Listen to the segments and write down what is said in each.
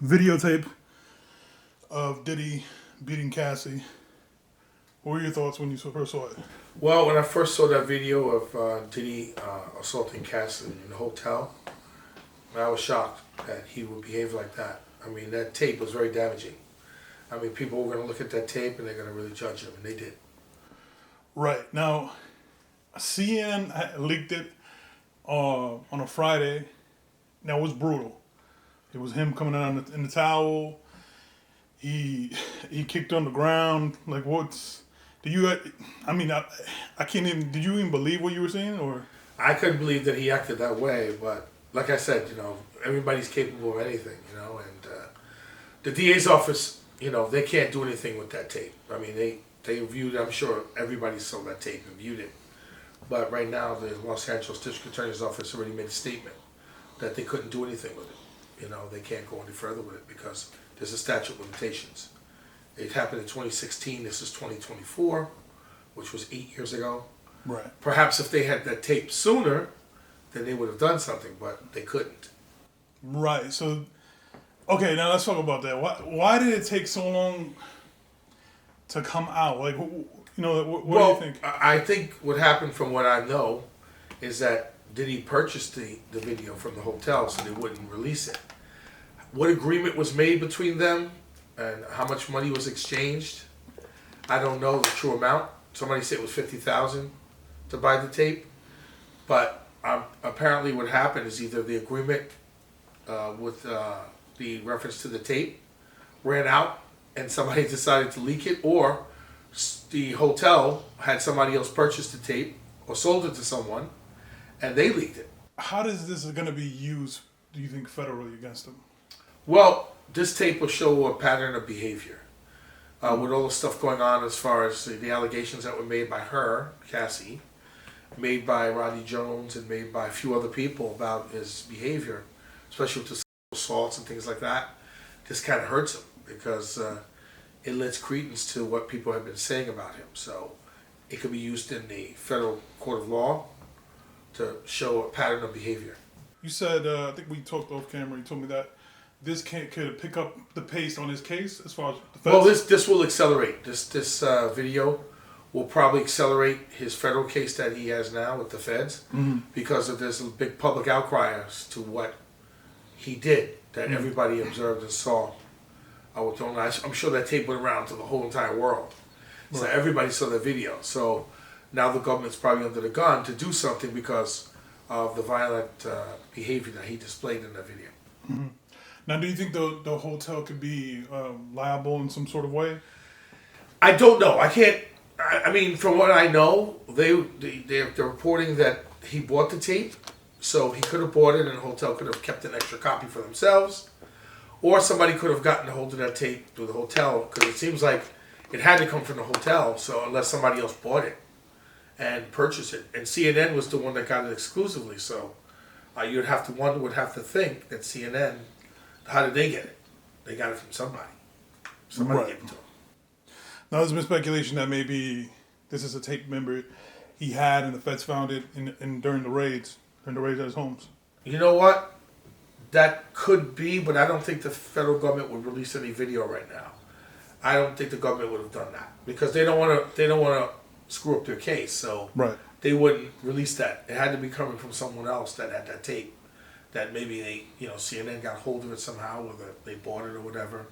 videotape of Diddy beating Cassie. What were your thoughts when you first saw it? Well, when I first saw that video of Diddy assaulting Cassie in the hotel, I was shocked that he would behave like that. I mean, that tape was very damaging. I mean, people were going to look at that tape and they're going to really judge him, and they did. Right. Now, CNN leaked it on a Friday. Now, it was brutal. It was him coming out in the towel. He kicked on the ground. Like, what's... Do you... I can't even... Did you even believe what you were seeing, or...? I couldn't believe that he acted that way, but like I said, everybody's capable of anything, and the DA's office, they can't do anything with that tape. I mean, they viewed, I'm sure everybody saw that tape and viewed it. But right now, the Los Angeles District Attorney's Office already made a statement that they couldn't do anything with it. They can't go any further with it because there's a statute of limitations. It happened in 2016. This is 2024, which was 8 years ago. Right. Perhaps if they had that tape sooner, then they would have done something, but they couldn't. Right. So, okay, now let's talk about that. Why did it take so long to come out? Like, what do you think? I think what happened, from what I know, is that Diddy purchased the video from the hotel so they wouldn't release it. What agreement was made between them and how much money was exchanged, I don't know the true amount. Somebody said it was $50,000 to buy the tape, but apparently what happened is either the agreement with the reference to the tape ran out and somebody decided to leak it, or the hotel had somebody else purchase the tape or sold it to someone and they leaked it. How is this going to be used, do you think, federally against them? Well, this tape will show a pattern of behavior. With all the stuff going on as far as the allegations that were made by her, Cassie, made by Rodney Jones, and made by a few other people about his behavior, especially with the sexual assaults and things like that, this kind of hurts him because it lends credence to what people have been saying about him. So it could be used in the federal court of law to show a pattern of behavior. You said, I think we talked off camera, you told me that this could pick up the pace on his case as far as the feds? Well, this will accelerate. This video will probably accelerate his federal case that he has now with the feds, because of this big public outcry as to what he did that everybody observed and saw. I'm sure that tape went around to the whole entire world. So Right. everybody saw the video. So now the government's probably under the gun to do something because of the violent behavior that he displayed in that video. Mm-hmm. Now, do you think the hotel could be liable in some sort of way? I don't know. I can't. I mean, from what I know, they're reporting that he bought the tape, so he could have bought it, and the hotel could have kept an extra copy for themselves, or somebody could have gotten a hold of that tape through the hotel, because it seems like it had to come from the hotel. So unless somebody else bought it and purchased it, and CNN was the one that got it exclusively, so would have to think that CNN. How did they get it? They got it from somebody. Somebody Right. gave it to them. Now, there's been speculation that maybe this is a tape member he had, and the feds found it during the raids at his homes. You know what? That could be, but I don't think the federal government would release any video right now. I don't think the government would have done that because they don't want to screw up their case. So Right. they wouldn't release that. It had to be coming from someone else that had that tape. That maybe CNN got hold of it somehow, whether they bought it or whatever,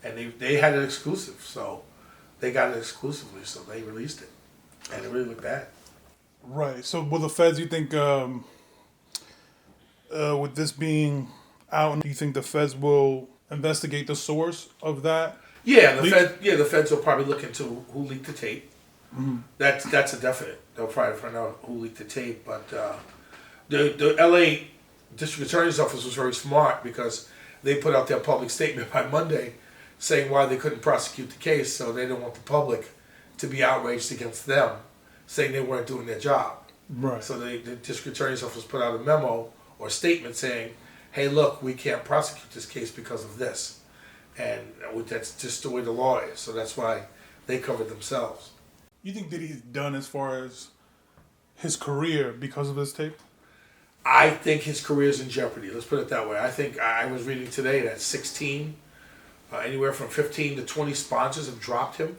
and they had it exclusive, so they got it exclusively, so they released it, and it really looked bad. Right. So, will the feds, you think, with this being out, do you think the feds will investigate the source of that? Yeah, the feds will probably look into who leaked the tape. Mm-hmm. That's a definite. They'll probably find out who leaked the tape, but the LA District Attorney's Office was very smart because they put out their public statement by Monday saying why they couldn't prosecute the case, so they didn't want the public to be outraged against them, saying they weren't doing their job. Right. So the District Attorney's Office put out a memo or statement saying, hey, look, we can't prosecute this case because of this. And that's just the way the law is, so that's why they covered themselves. You think that he's done as far as his career because of this tape? I think his career is in jeopardy. Let's put it that way. I think I was reading today that 16, anywhere from 15 to 20 sponsors have dropped him.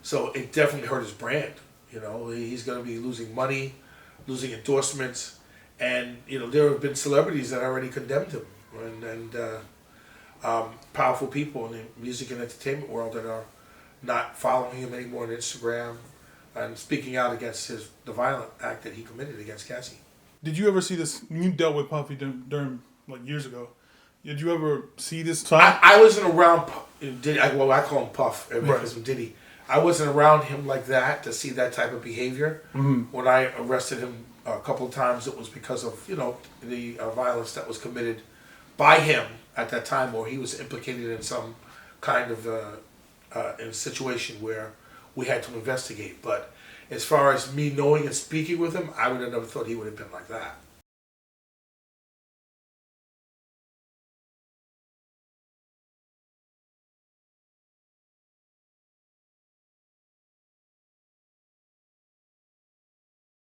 So it definitely hurt his brand. You know, he's going to be losing money, losing endorsements, and you know there have been celebrities that already condemned him, and powerful people in the music and entertainment world that are not following him anymore on Instagram and speaking out against the violent act that he committed against Cassie. Did you ever see this? You dealt with Puffy during like years ago. Did you ever see this time? I wasn't around Diddy. Well, I call him Puff because Right. of Diddy. I wasn't around him like that to see that type of behavior. When I arrested him a couple of times, it was because of the violence that was committed by him at that time, or he was implicated in some kind of in a situation where we had to investigate. But as far as me knowing and speaking with him, I would have never thought he would have been like that.